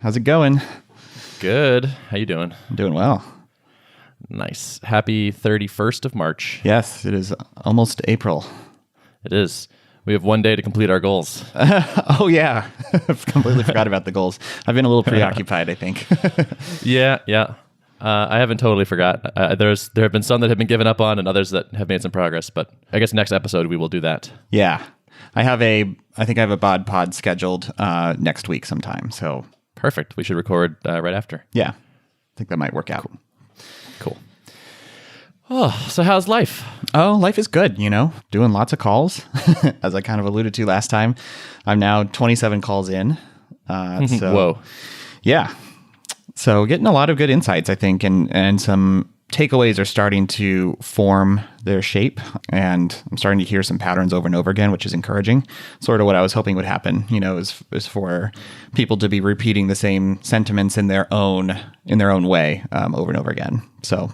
How's it going? Good. How you doing? I'm doing well. Nice. Happy 31st of March. Yes, it is almost April. It is. We have one day to complete our goals. Oh, yeah. I've completely forgot about the goals. I've been a little preoccupied, I think. Yeah. I haven't totally forgot. There have been some that have been given up on and others that have made some progress, but I guess next episode we will do that. Yeah. I think I have a bod pod scheduled next week sometime, so... Perfect. We should record right after. Yeah. I think that might work out. Cool. Oh, so how's life? Oh, life is good, doing lots of calls, as I kind of alluded to last time. I'm now 27 calls in. So, Whoa. Yeah. So getting a lot of good insights, I think, and some takeaways are starting to form their shape, and I'm starting to hear some patterns over and over again, which is encouraging. Sort of what I was hoping would happen, is for people to be repeating the same sentiments in their own way over and over again. So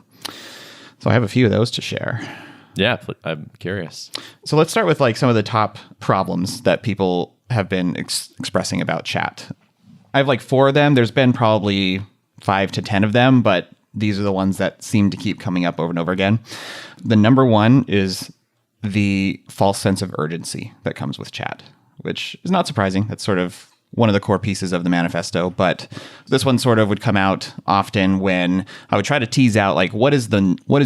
I have a few of those to share. Yeah, I'm curious. So let's start with some of the top problems that people have been expressing about chat. I have 4 of them. There's been probably 5 to 10 of them, but these are the ones that seem to keep coming up over and over again. The number one is the false sense of urgency that comes with chat, which is not surprising. That's sort of one of the core pieces of the manifesto. But this one sort of would come out often when I would try to tease out, what is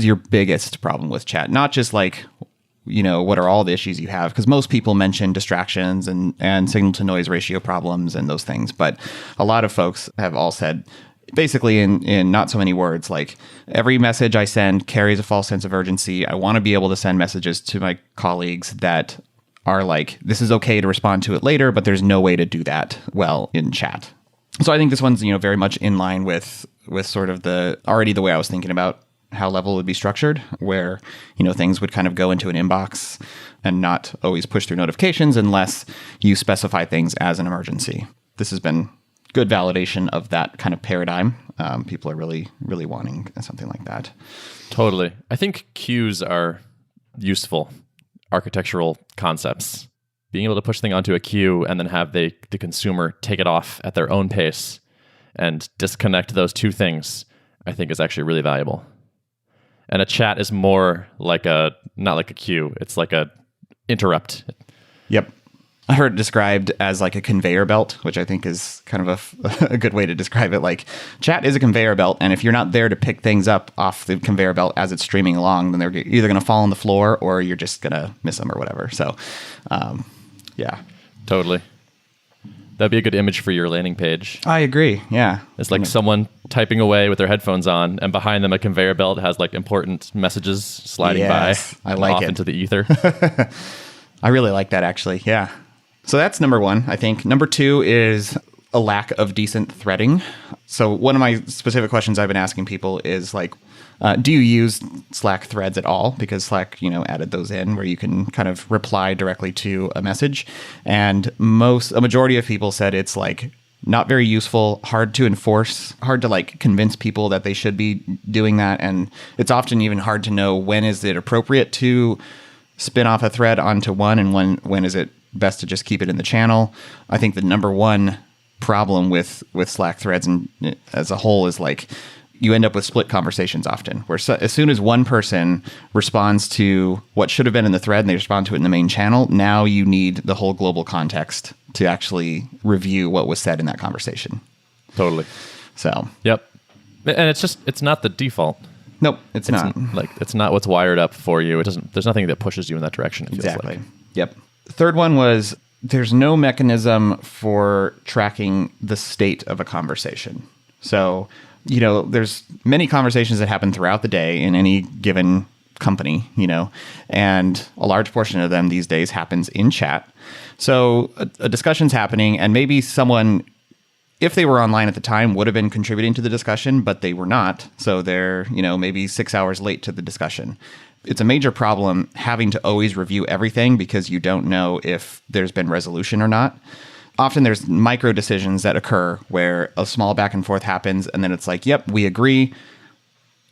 your biggest problem with chat? Not just what are all the issues you have? Because most people mention distractions and signal to noise ratio problems and those things. But a lot of folks have all said, basically in not so many words, every message I send carries a false sense of urgency. I want to be able to send messages to my colleagues that are this is okay to respond to it later, but there's no way to do that well in chat. So I think this one's, very much in line with sort of the way I was thinking about how level would be structured, where, things would kind of go into an inbox and not always push through notifications unless you specify things as an emergency. This has been good validation of that kind of paradigm. People are really, really wanting something like that. Totally. I think queues are useful architectural concepts. Being able to push things onto a queue and then have the consumer take it off at their own pace and disconnect those two things, I think is actually really valuable. And a chat is more not like a queue. It's like a interrupt. Yep. I heard it described as a conveyor belt, which I think is kind of a good way to describe it. Chat is a conveyor belt, and if you're not there to pick things up off the conveyor belt as it's streaming along, then they're either going to fall on the floor or you're just going to miss them or whatever. So, yeah. Totally. That'd be a good image for your landing page. I agree, yeah. It's someone typing away with their headphones on, and behind them a conveyor belt has important messages sliding by. I like off it. Into the ether. I really like that, actually, yeah. So that's number one, I think. Number 2 is a lack of decent threading. So one of my specific questions I've been asking people is do you use Slack threads at all? Because Slack, added those in where you can kind of reply directly to a message. And a majority of people said it's not very useful, hard to enforce, hard to convince people that they should be doing that. And it's often even hard to know when is it appropriate to spin off a thread onto one and when is it best to just keep it in the channel. I think the number one problem with Slack threads and as a whole is you end up with split conversations often, where as soon as one person responds to what should have been in the thread and they respond to it in the main channel, now you need the whole global context to actually review what was said in that conversation. Totally. So. Yep. And it's not the default. Nope, it's not. It's not what's wired up for you. There's nothing that pushes you in that direction. It feels exactly. Yep. Third one was there's no mechanism for tracking the state of a conversation. So, there's many conversations that happen throughout the day in any given company, and a large portion of them these days happens in chat. So a discussion's happening, and maybe someone, if they were online at the time, would have been contributing to the discussion, but they were not. So they're, maybe 6 hours late to the discussion. It's a major problem having to always review everything because you don't know if there's been resolution or not. Often there's micro decisions that occur where a small back and forth happens and then it's yep, we agree.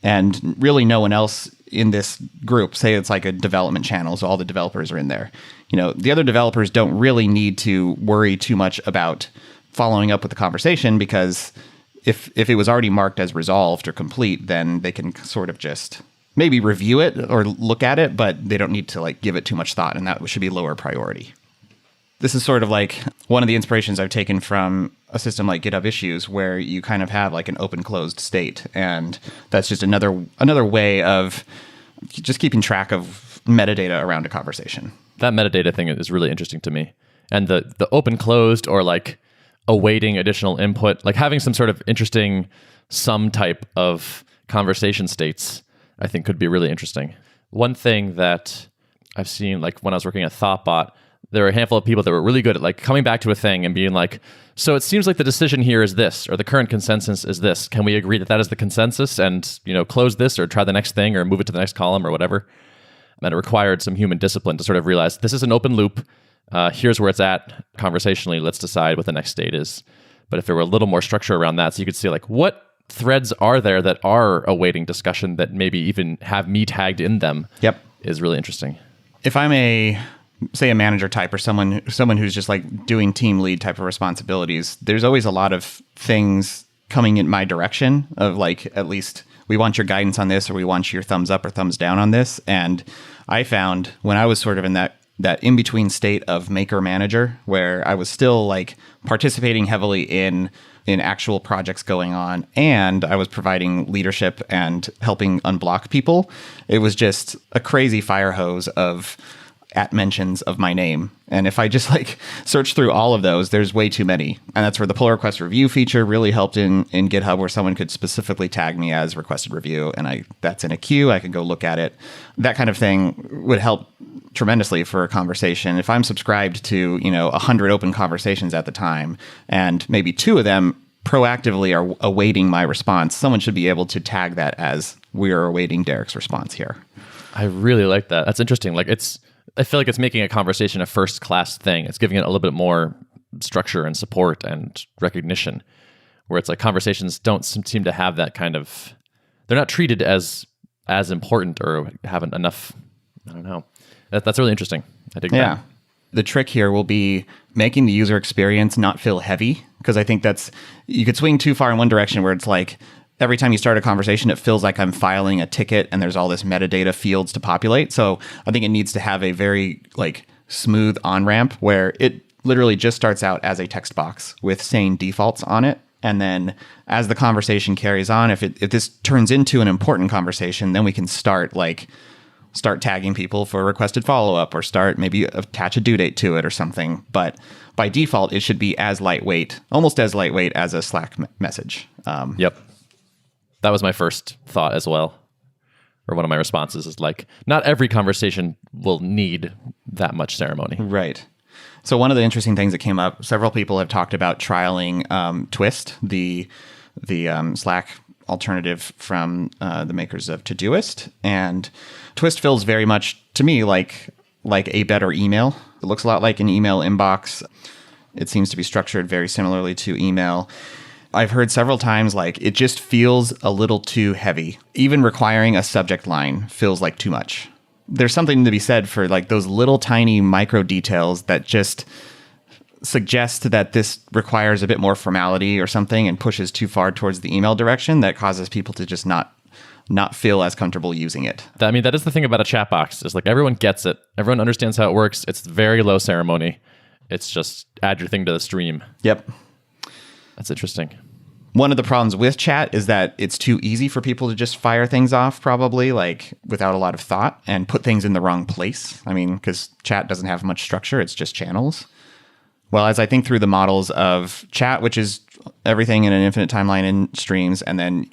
And really no one else in this group, say it's a development channel, so all the developers are in there. The other developers don't really need to worry too much about following up with the conversation, because if it was already marked as resolved or complete, then they can sort of just maybe review it or look at it, but they don't need to like give it too much thought, and that should be lower priority. This is sort of like one of the inspirations I've taken from a system like GitHub Issues, where you kind of have like an open closed state, and that's just another way of just keeping track of metadata around a conversation. That metadata thing is really interesting to me. And the open closed, or like awaiting additional input, like having some sort of interesting sum type of conversation states, I think could be really interesting. One thing that I've seen, like when I was working at Thoughtbot, there were a handful of people that were really good at like coming back to a thing and being like, so it seems like the decision here is this, or the current consensus is this. Can we agree that that is the consensus and, close this or try the next thing or move it to the next column or whatever? And it required some human discipline to sort of realize this is an open loop. Here's where it's at conversationally. Let's decide what the next state is. But if there were a little more structure around that, so you could see like what threads are there that are awaiting discussion that maybe even have me tagged in them. Yep, is really interesting. If I'm a manager type or someone who's just like doing team lead type of responsibilities, there's always a lot of things coming in my direction of like, at least we want your guidance on this, or we want your thumbs up or thumbs down on this. And I found when I was sort of in that in-between state of maker manager, where I was still like participating heavily in actual projects going on, and I was providing leadership and helping unblock people, it was just a crazy fire hose of @mentions of my name. And if I just like search through all of those, there's way too many. And that's where the pull request review feature really helped in GitHub, where someone could specifically tag me as requested review, and that's in a queue. I can go look at it. That kind of thing would help tremendously for a conversation. If I'm subscribed to 100 open conversations at the time, and maybe 2 of them proactively are awaiting my response, someone should be able to tag that as we are awaiting Derrick's response here. I really like that. That's interesting. Like I feel like it's making a conversation a first class thing. It's giving it a little bit more structure and support and recognition, where it's like conversations don't seem to have that kind of, they're not treated as important or haven't enough. I don't know. That's really interesting. I dig that. The trick here will be making the user experience not feel heavy, because I think you could swing too far in one direction where it's like, every time you start a conversation, it feels like I'm filing a ticket and there's all this metadata fields to populate. So I think it needs to have a very like smooth on-ramp where it literally just starts out as a text box with sane defaults on it. And then as the conversation carries on, if this turns into an important conversation, then we can start tagging people for requested follow-up, or maybe attach a due date to it or something. But by default, it should be as lightweight, almost as lightweight as a Slack message. Yep. That was my first thought as well. Or one of my responses is like, not every conversation will need that much ceremony. Right. So one of the interesting things that came up, several people have talked about trialing Twist, the Slack alternative from the makers of Todoist. And Twist feels very much, to me, like a better email. It looks a lot like an email inbox. It seems to be structured very similarly to email. I've heard several times like it just feels a little too heavy. Even requiring a subject line feels like too much. There's something to be said for like those little tiny micro details that just suggest that this requires a bit more formality or something and pushes too far towards the email direction that causes people to just not feel as comfortable using it. I mean, that is the thing about a chat box. Is like everyone gets it. Everyone understands how it works. It's very low ceremony. It's just add your thing to the stream. Yep. That's interesting. One of the problems with chat is that it's too easy for people to just fire things off, probably, like without a lot of thought, and put things in the wrong place. I mean, because chat doesn't have much structure. It's just channels. Well, as I think through the models of chat, which is everything in an infinite timeline in streams, and then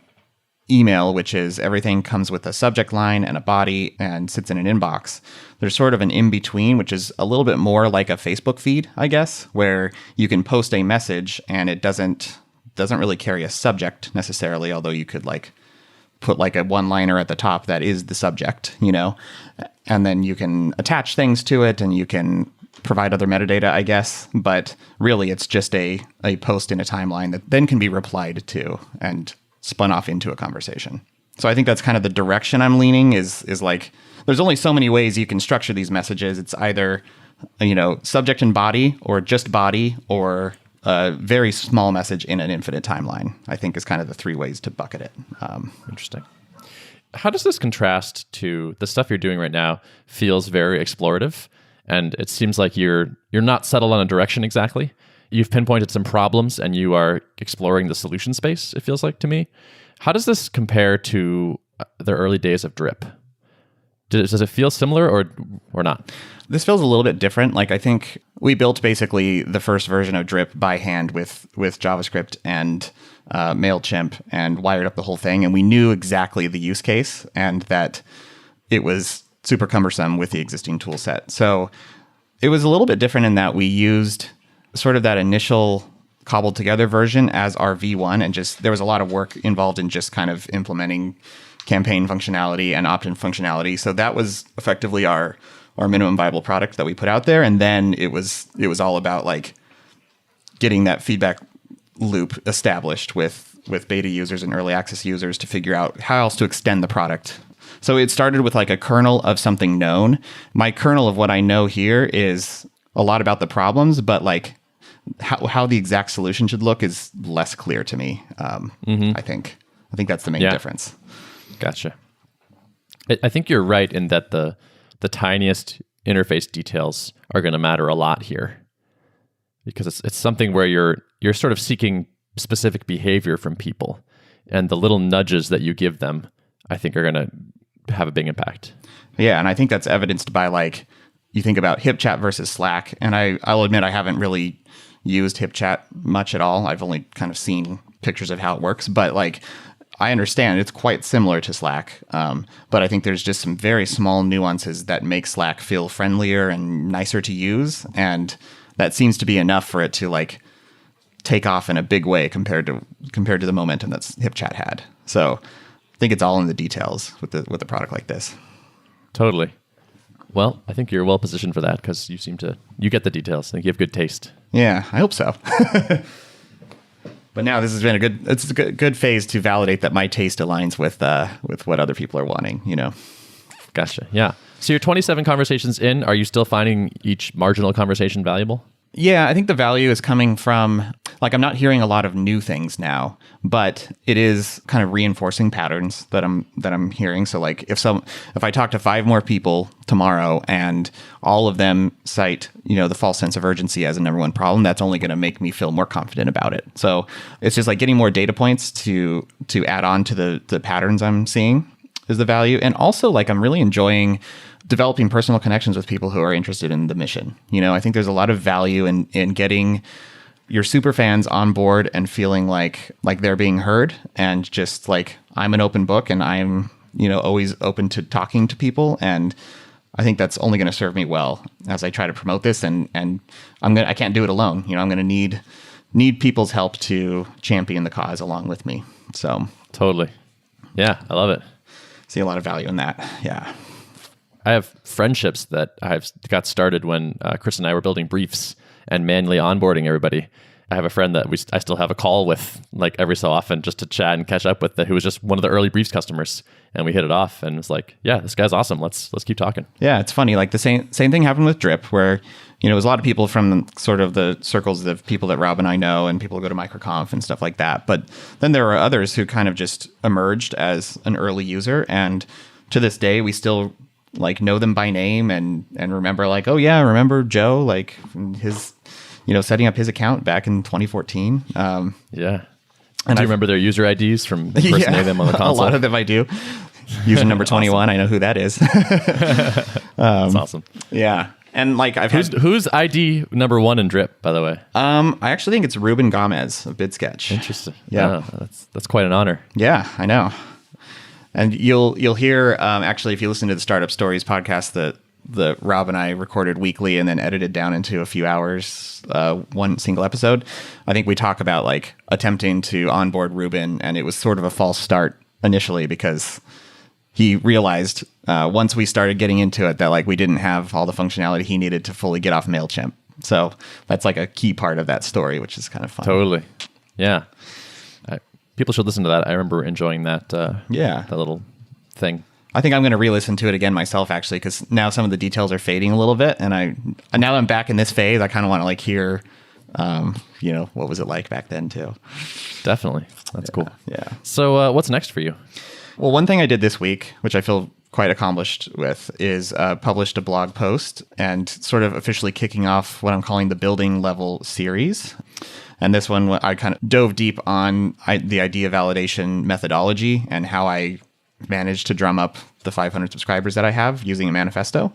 email, which is everything comes with a subject line and a body and sits in an inbox, there's sort of an in-between, which is a little bit more like a Facebook feed, I guess, where you can post a message and it doesn't really carry a subject necessarily, although you could like put like a one-liner at the top that is the subject, and then you can attach things to it and you can provide other metadata, I guess. But really, it's just a post in a timeline that then can be replied to and spun off into a conversation. So I think that's kind of the direction I'm leaning is like, there's only so many ways you can structure these messages. It's either, subject and body, or just body, or a very small message in an infinite timeline, I think is kind of the three ways to bucket it. Interesting. How does this contrast to the stuff you're doing right now? Feels very explorative, and it seems like you're not settled on a direction exactly. You've pinpointed some problems and you are exploring the solution space, it feels like to me. How does this compare to the early days of Drip? Does it feel similar or not? This feels a little bit different. Like, I think we built basically the first version of Drip by hand with JavaScript and MailChimp and wired up the whole thing. And we knew exactly the use case and that it was super cumbersome with the existing tool set. So it was a little bit different in that we used sort of that initial cobbled together version as our V1, and just there was a lot of work involved in just kind of implementing campaign functionality and opt-in functionality. So that was effectively our minimum viable product that we put out there. And then it was all about like getting that feedback loop established with beta users and early access users to figure out how else to extend the product. So it started with like a kernel of something known. My kernel of what I know here is a lot about the problems, but like how the exact solution should look is less clear to me. I think that's the main difference. Gotcha. I think you're right in that the tiniest interface details are going to matter a lot here, because it's something where you're sort of seeking specific behavior from people, and the little nudges that you give them, I think, are going to have a big impact. Yeah, and I think that's evidenced by, like, you think about HipChat versus Slack, and I'll admit I haven't really used HipChat much at all. I've only kind of seen pictures of how it works, but like, I understand it's quite similar to Slack, but I think there's just some very small nuances that make Slack feel friendlier and nicer to use, and that seems to be enough for it to like take off in a big way compared to the momentum that HipChat had. So I think it's all in the details with a product like this. Totally. Well, I think you're well positioned for that because you get the details. I think you have good taste. Yeah, I hope so. But now this has been a good phase to validate that my taste aligns with what other people are wanting, you know. Gotcha. Yeah. So you're 27 conversations in. Are you still finding each marginal conversation valuable? Yeah, I think the value is coming from, like, I'm not hearing a lot of new things now, but it is kind of reinforcing patterns that I'm hearing. So like if I talk to 5 more people tomorrow and all of them cite, you know, the false sense of urgency as a number one problem, that's only going to make me feel more confident about it. So it's just like getting more data points to add on to the patterns I'm seeing is the value. And also, like, I'm really enjoying developing personal connections with people who are interested in the mission. You know, I think there's a lot of value in getting your super fans on board and feeling like they're being heard, and just like, I'm an open book and I'm, you know, always open to talking to people. And I think that's only going to serve me well as I try to promote this. And I can't do it alone. You know, I'm going to need people's help to champion the cause along with me. So totally. Yeah, I love it. See a lot of value in that. Yeah. I have friendships that I've got started when Chris and I were building briefs and manually onboarding everybody. I have a friend that I still have a call with, like, every so often just to chat and catch up with, who was just one of the early briefs customers, and we hit it off, and it's like, yeah, this guy's awesome. Let's keep talking. Yeah, it's funny. Like the same thing happened with Drip, where, you know, it was a lot of people from sort of the circles of people that Rob and I know, and people who go to MicroConf and stuff like that. But then there were others who kind of just emerged as an early user, and to this day, we still like know them by name and remember, like, oh yeah, remember Joe, like his, you know, setting up his account back in 2014. Yeah. And do you remember their user IDs from impersonating them on the console? A lot of them I do. User number 21, I know who that is. That's awesome. Yeah. And like who's ID number 1 in Drip, by the way? I actually think it's Ruben Gomez of BidSketch. Interesting. Yeah. That's quite an honor. Yeah, I know. And you'll hear, actually, if you listen to the Startup Stories podcast, that Rob and I recorded weekly and then edited down into a few hours, one single episode. I think we talk about like attempting to onboard Ruben, and it was sort of a false start initially because he realized once we started getting into it that like we didn't have all the functionality he needed to fully get off MailChimp. So that's like a key part of that story, which is kind of fun. Totally. Yeah. People should listen to that. I remember enjoying that. That little thing. I think I'm going to re-listen to it again myself, actually, because now some of the details are fading a little bit, and now that I'm back in this phase, I kind of want to like hear What was it like back then too? Definitely. That's cool. Yeah. So what's next for you? Well, one thing I did this week, which I feel quite accomplished with, is published a blog post and sort of officially kicking off what I'm calling the building level series. And this one, I kind of dove deep on the idea validation methodology and how I managed to drum up the 500 subscribers that I have using a manifesto.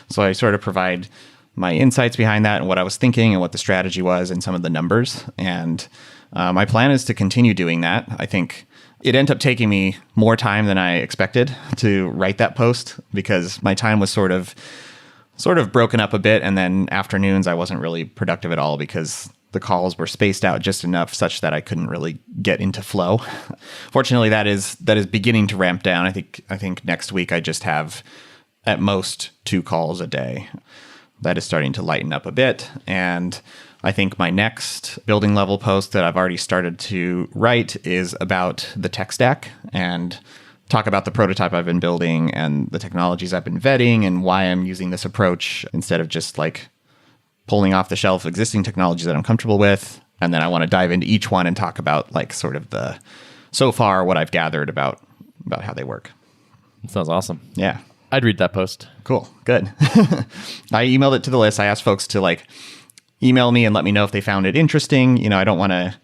So I sort of provide my insights behind that and what I was thinking and what the strategy was and some of the numbers. And my plan is to continue doing that. I think it ended up taking me more time than I expected to write that post because my time was sort of broken up a bit. And then afternoons, I wasn't really productive at all because the calls were spaced out just enough such that I couldn't really get into flow. Fortunately, that is beginning to ramp down. I think next week I just have at most 2 calls a day. That is starting to lighten up a bit. And I think my next building level post that I've already started to write is about the tech stack and talk about the prototype I've been building and the technologies I've been vetting and why I'm using this approach instead of just like pulling off the shelf existing technologies that I'm comfortable with. And then I want to dive into each one and talk about like sort of so far what I've gathered about how they work. That sounds awesome. Yeah. I'd read that post. Cool. Good. I emailed it to the list. I asked folks to like email me and let me know if they found it interesting. I don't want to,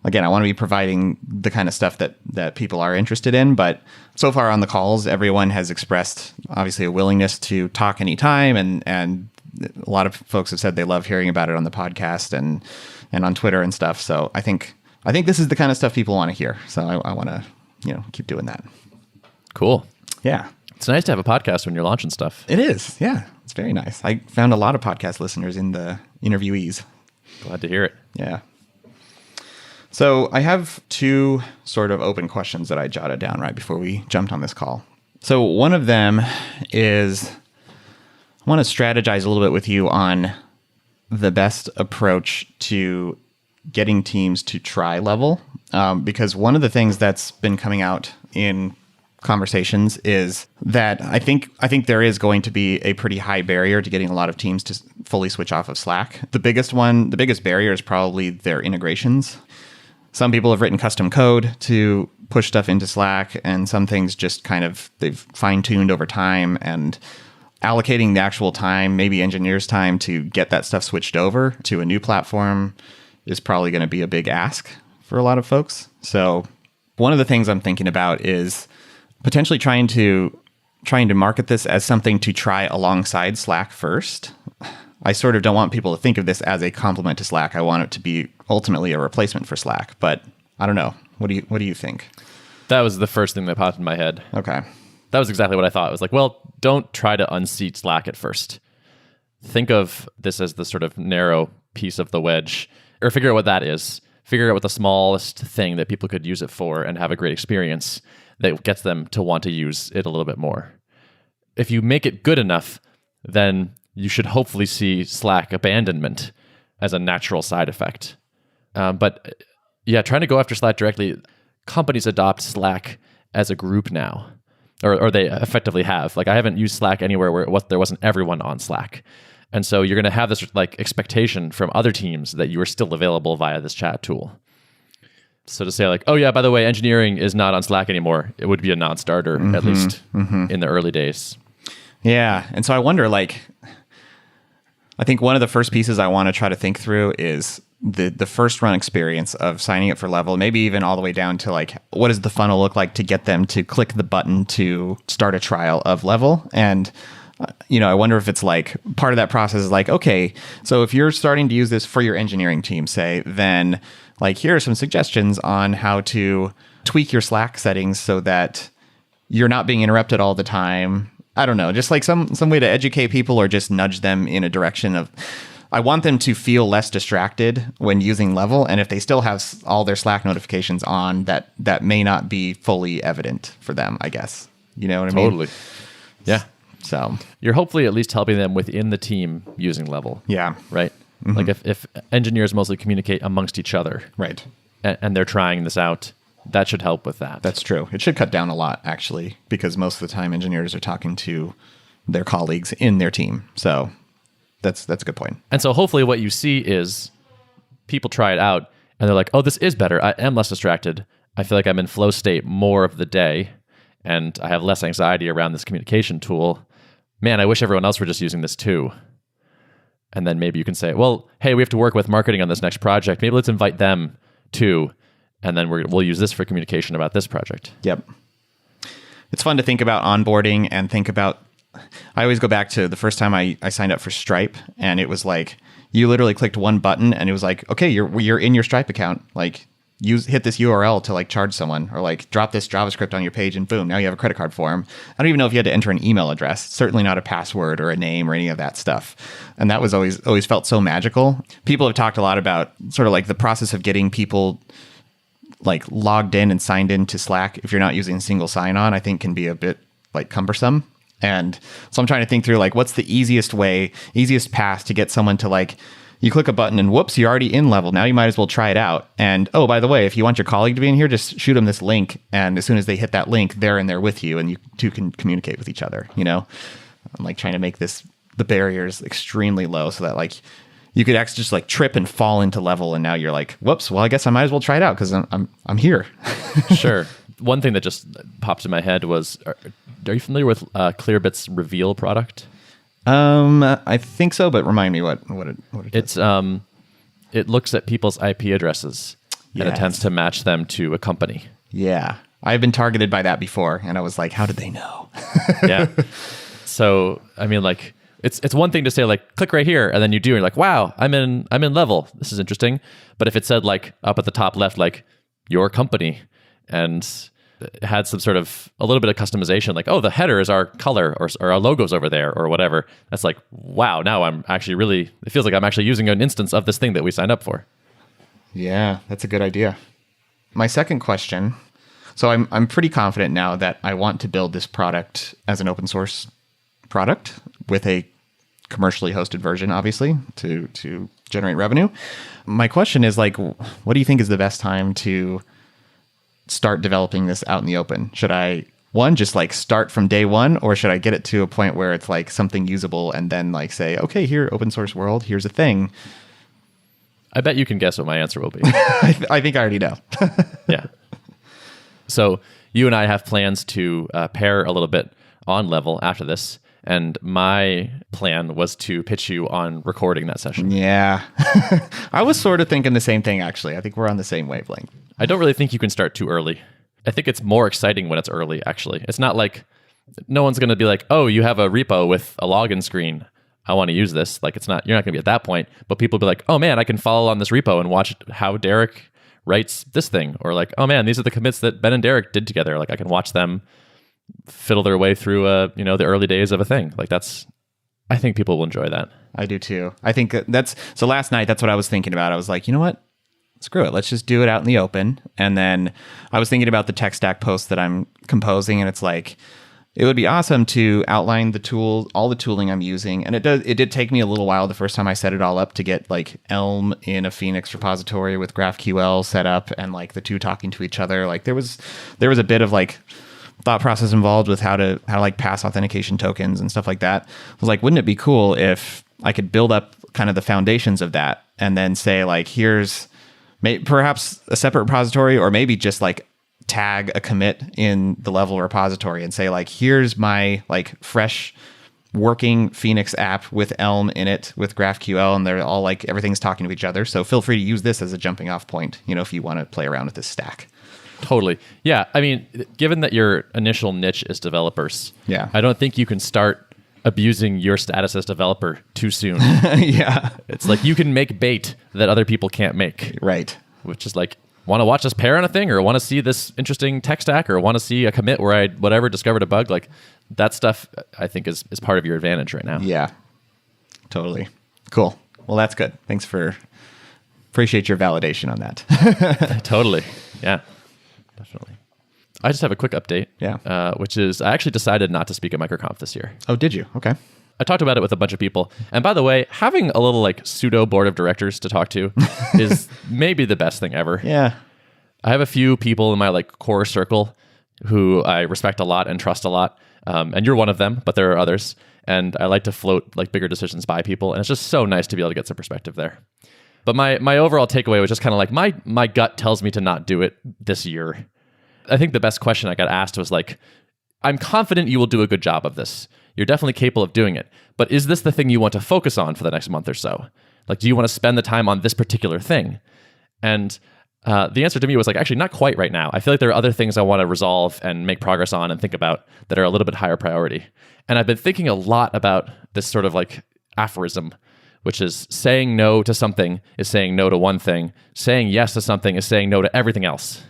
again, I want to be providing the kind of stuff that people are interested in. But so far on the calls, everyone has expressed obviously a willingness to talk anytime. And a lot of folks have said they love hearing about it on the podcast and on Twitter and stuff. So I think this is the kind of stuff people want to hear. So I want to, keep doing that. Cool. Yeah. It's nice to have a podcast when you're launching stuff. It is. Yeah. It's very nice. I found a lot of podcast listeners in the interviewees. Glad to hear it. Yeah. So I have 2 sort of open questions that I jotted down right before we jumped on this call. So one of them is I want to strategize a little bit with you on the best approach to getting teams to try level. Because one of the things that's been coming out in conversations is that I think there is going to be a pretty high barrier to getting a lot of teams to fully switch off of Slack. The biggest barrier is probably their integrations. Some people have written custom code to push stuff into Slack, and some things just kind of they've fine-tuned over time, and allocating the actual time, maybe engineers' time to get that stuff switched over to a new platform is probably going to be a big ask for a lot of folks. So one of the things I'm thinking about is potentially trying to market this as something to try alongside Slack first. I sort of don't want people to think of this as a complement to Slack. I want it to be ultimately a replacement for Slack, but I don't know. What do you think? That was the first thing that popped in my head. Okay. That was exactly what I thought. It was like, well, don't try to unseat Slack at first. Think of this as the sort of narrow piece of the wedge, or figure out what that is. Figure out what the smallest thing that people could use it for and have a great experience that gets them to want to use it a little bit more. If you make it good enough, then you should hopefully see Slack abandonment as a natural side effect. But yeah, trying to go after Slack directly, companies adopt Slack as a group now, or they effectively have. Like I haven't used Slack anywhere where there wasn't everyone on Slack. And so you're going to have this like expectation from other teams that you are still available via this chat tool. So to say like, oh yeah, by the way, engineering is not on Slack anymore, it would be a non-starter, at least in the early days. Yeah. And so I wonder, like, I think one of the first pieces I want to try to think through is the first run experience of signing up for level, maybe even all the way down to like, what does the funnel look like to get them to click the button to start a trial of level? And I wonder if it's like part of that process is like, okay, so if you're starting to use this for your engineering team, say, then like, here are some suggestions on how to tweak your Slack settings so that you're not being interrupted all the time. I don't know, just like some way to educate people or just nudge them in a direction of, I want them to feel less distracted when using level. And if they still have all their Slack notifications on, that may not be fully evident for them, I guess. You know what I mean? Totally. Yeah. So you're hopefully at least helping them within the team using level. Yeah. Right. Mm-hmm. Like if engineers mostly communicate amongst each other. Right. And they're trying this out, that should help with that. That's true. It should cut down a lot, actually, because most of the time engineers are talking to their colleagues in their team. So that's a good point. And so hopefully what you see is people try it out and they're like, oh, this is better. I am less distracted. I feel like I'm in flow state more of the day and I have less anxiety around this communication tool. Man, I wish everyone else were just using this too. And then maybe you can say, well, hey, we have to work with marketing on this next project. Maybe let's invite them too. And then we'll use this for communication about this project. Yep. It's fun to think about onboarding and think about, I always go back to the first time I signed up for Stripe, and it was like, you literally clicked one button and it was like, okay, you're in your Stripe account. Like, hit this URL to like charge someone, or like drop this JavaScript on your page and boom, now you have a credit card form. I don't even know if you had to enter an email address, certainly not a password or a name or any of that stuff. And that was always felt so magical. People have talked a lot about sort of like the process of getting people like logged in and signed into Slack if you're not using single sign-on, I think can be a bit like cumbersome. And so I'm trying to think through like, what's the easiest path to get someone to like, you click a button and whoops, you're already in level. Now you might as well try it out. And oh, by the way, if you want your colleague to be in here, just shoot them this link. And as soon as they hit that link, they're in there with you and you two can communicate with each other. You know, I'm like trying to make the barriers extremely low so that like you could actually just like trip and fall into level. And now you're like, whoops, well, I guess I might as well try it out because I'm here. Sure. One thing that just popped in my head was, are you familiar with Clearbit's Reveal product? I think so, but remind me what it it's it looks at people's IP addresses and attempts to match them to a company. Yeah. I've been targeted by that before and I was like, how did they know? Yeah. So, I mean, like it's one thing to say like click right here and then you do and you're like, wow, I'm in level. This is interesting. But if it said like up at the top left like your company and had some sort of a little bit of customization, like, oh, the header is our color or our logo's over there or whatever. That's like, wow, now I'm actually it feels like I'm actually using an instance of this thing that we signed up for. Yeah, that's a good idea. My second question. So I'm pretty confident now that I want to build this product as an open source product with a commercially hosted version, obviously, to generate revenue. My question is like, what do you think is the best time to start developing this out in the open? Should I, just like start from day one, or should I get it to a point where it's like something usable and then like say, okay, here, open source world, here's a thing? I bet you can guess what my answer will be. I think I already know. Yeah. So you and I have plans to pair a little bit on level after this. And my plan was to pitch you on recording that session. Yeah. I was sort of thinking the same thing, actually. I think we're on the same wavelength. I don't really think you can start too early. I think it's more exciting when it's early, actually. It's not like no one's going to be like, oh, you have a repo with a login screen. I want to use this. Like, you're not going to be at that point. But people will be like, oh, man, I can follow on this repo and watch how Derrick writes this thing. Or like, oh, man, these are the commits that Ben and Derrick did together. Like, I can watch them fiddle their way through the early days of a thing. Like I think people will enjoy that. I do too. I think so last night, that's what I was thinking about. I was like, you know what? Screw it. Let's just do it out in the open. And then I was thinking about the tech stack post that I'm composing, and it's like, it would be awesome to outline the tools, all the tooling I'm using. And it did take me a little while the first time I set it all up to get like Elm in a Phoenix repository with GraphQL set up and like the two talking to each other. Like there was a bit of like thought process involved with how to like pass authentication tokens and stuff like that. I was like, wouldn't it be cool if I could build up kind of the foundations of that and then say like, here's perhaps a separate repository, or maybe just like tag a commit in the level repository and say like, here's my like fresh working Phoenix app with Elm in it with GraphQL, and they're all like, everything's talking to each other. So feel free to use this as a jumping off point, if you want to play around with this stack. Totally. Yeah. I mean, given that your initial niche is developers, yeah, I don't think you can start abusing your status as developer too soon. Yeah. It's like you can make bait that other people can't make. Right. Which is like, want to watch us pair on a thing, or want to see this interesting tech stack, or want to see a commit where I discovered a bug. Like that stuff I think is part of your advantage right now. Yeah. Totally. Cool. Well, that's good. Thanks appreciate your validation on that. Totally. Yeah. Definitely. I just have a quick update. Yeah. Which is I actually decided not to speak at MicroConf this year. Oh, did you? Okay. I talked about it with a bunch of people. And by the way, having a little like pseudo board of directors to talk to is maybe the best thing ever. Yeah. I have a few people in my like core circle who I respect a lot and trust a lot. And you're one of them, but there are others. And I like to float like bigger decisions by people. And it's just so nice to be able to get some perspective there. But my overall takeaway was just kind of like my gut tells me to not do it this year. I think the best question I got asked was like, I'm confident you will do a good job of this. You're definitely capable of doing it. But is this the thing you want to focus on for the next month or so? Like, do you want to spend the time on this particular thing? And the answer to me was like, actually, not quite right now. I feel like there are other things I want to resolve and make progress on and think about that are a little bit higher priority. And I've been thinking a lot about this sort of like aphorism, which is saying no to something is saying no to one thing. Saying yes to something is saying no to everything else.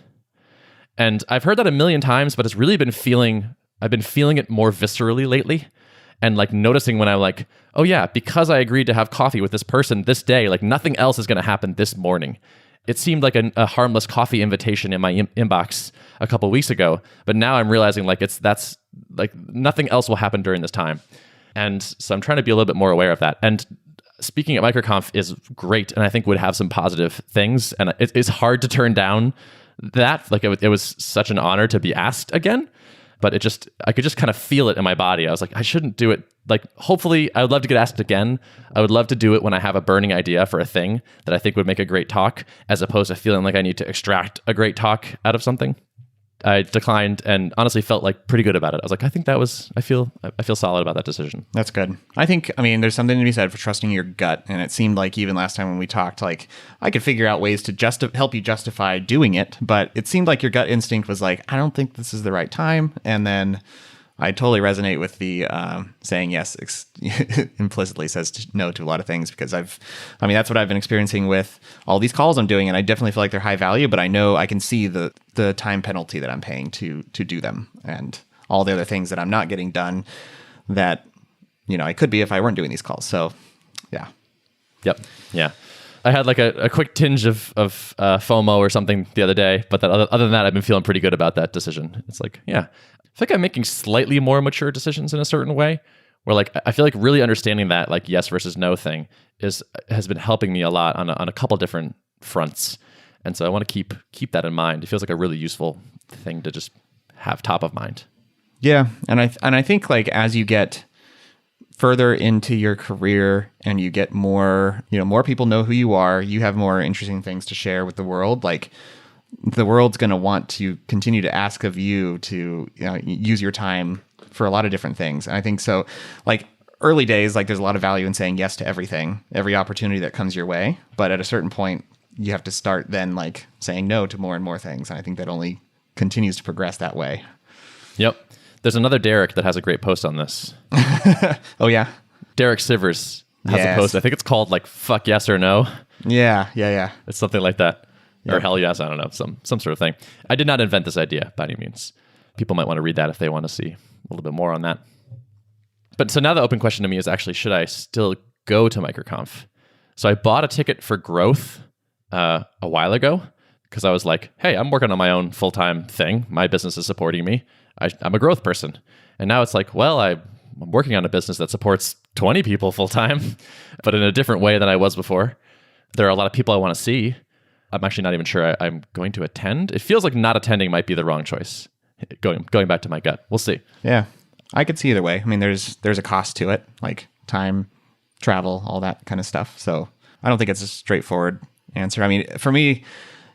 And I've heard that a million times, but it's really I've been feeling it more viscerally lately. And like noticing when I'm like, oh yeah, because I agreed to have coffee with this person this day, like nothing else is going to happen this morning. It seemed like a harmless coffee invitation in my inbox a couple weeks ago, but now I'm realizing like that's like nothing else will happen during this time. And so I'm trying to be a little bit more aware of that. And speaking at MicroConf is great, and I think would have some positive things. And it's hard to turn down that. Like it was such an honor to be asked again, but I could just kind of feel it in my body. I was like, I shouldn't do it. Like, hopefully, I would love to get asked again. I would love to do it when I have a burning idea for a thing that I think would make a great talk, as opposed to feeling like I need to extract a great talk out of something. I declined and honestly felt like pretty good about it. I was like, I think I feel solid about that decision. That's good. I mean, there's something to be said for trusting your gut. And it seemed like even last time when we talked, like I could figure out ways to help you justify doing it. But it seemed like your gut instinct was like, I don't think this is the right time. And then I totally resonate with the saying yes implicitly says no to a lot of things, because that's what I've been experiencing with all these calls I'm doing, and I definitely feel like they're high value, but I know I can see the time penalty that I'm paying to do them, and all the other things that I'm not getting done that I could be if I weren't doing these calls. So yeah. Yep. Yeah. I had like a quick tinge of FOMO or something the other day, but other than that, I've been feeling pretty good about that decision. It's like, yeah, I think I'm making slightly more mature decisions in a certain way, where like I feel like really understanding that like yes versus no thing has been helping me a lot on a couple different fronts, and so I want to keep that in mind. It feels like a really useful thing to just have top of mind. Yeah, and I think like as you get further into your career and you get more people know who you are, you have more interesting things to share with the world. Like the world's going to want to continue to ask of you to use your time for a lot of different things. And I think so, like early days, like there's a lot of value in saying yes to everything, every opportunity that comes your way. But at a certain point, you have to start then like saying no to more and more things. And I think that only continues to progress that way. Yep. There's another Derrick that has a great post on this. Oh, yeah? Derrick Sivers has a post. I think it's called like fuck yes or no. Yeah. It's something like that. Or hell yes, I don't know, some sort of thing. I did not invent this idea by any means. People might want to read that if they want to see a little bit more on that. But so now the open question to me is actually, should I still go to MicroConf? So I bought a ticket for growth a while ago because I was like, hey, I'm working on my own full-time thing. My business is supporting me. I'm a growth person. And now it's like, well, I'm working on a business that supports 20 people full-time, but in a different way than I was before. There are a lot of people I want to see. I'm actually not even sure I'm going to attend. It feels like not attending might be the wrong choice. Going back to my gut. We'll see. Yeah. I could see either way. I mean, there's a cost to it, like time, travel, all that kind of stuff. So I don't think it's a straightforward answer. I mean, for me,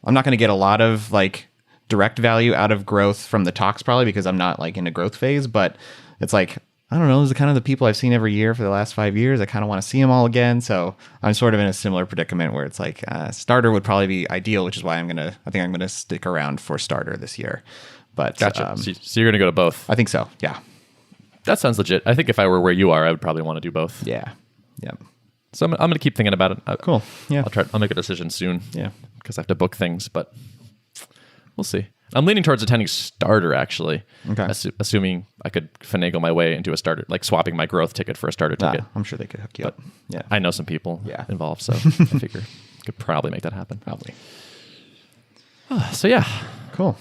I'm not going to get a lot of like direct value out of growth from the talks probably because I'm not like in a growth phase, but it's like, I don't know, those are kind of the people I've seen every year for the last 5 years. I kind of want to see them all again. So I'm sort of in a similar predicament where it's like starter would probably be ideal, which is why I think I'm going to stick around for starter this year. But gotcha. So you're going to go to both? I think so. Yeah. That sounds legit. I think if I were where you are, I would probably want to do both. Yeah. Yep. So I'm going to keep thinking about it. Cool. Yeah. I'll make a decision soon. Yeah. Because I have to book things, but we'll see. I'm leaning towards attending starter, actually. Okay. Assuming I could finagle my way into a starter, like swapping my growth ticket for a starter ticket. I'm sure they could hook you up. Yeah. I know some people involved, so I figure I could probably make that happen. Probably. So yeah. Cool.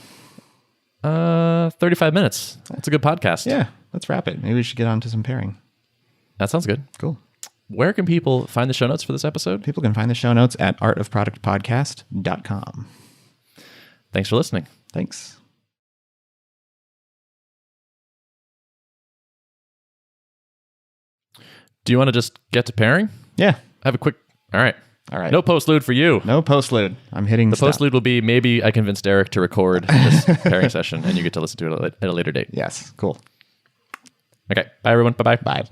35 minutes. That's a good podcast. Yeah. Let's wrap it. Maybe we should get on to some pairing. That sounds good. Cool. Where can people find the show notes for this episode? People can find the show notes at artofproductpodcast.com. Thanks for listening. Thanks. Do you want to just get to pairing? Yeah. I have a quick... All right. All right. No postlude for you. No postlude. I'm hitting The postlude will be maybe I convinced Derrick to record this pairing session, and you get to listen to it at a later date. Yes. Cool. Okay. Bye, everyone. Bye-bye. Bye.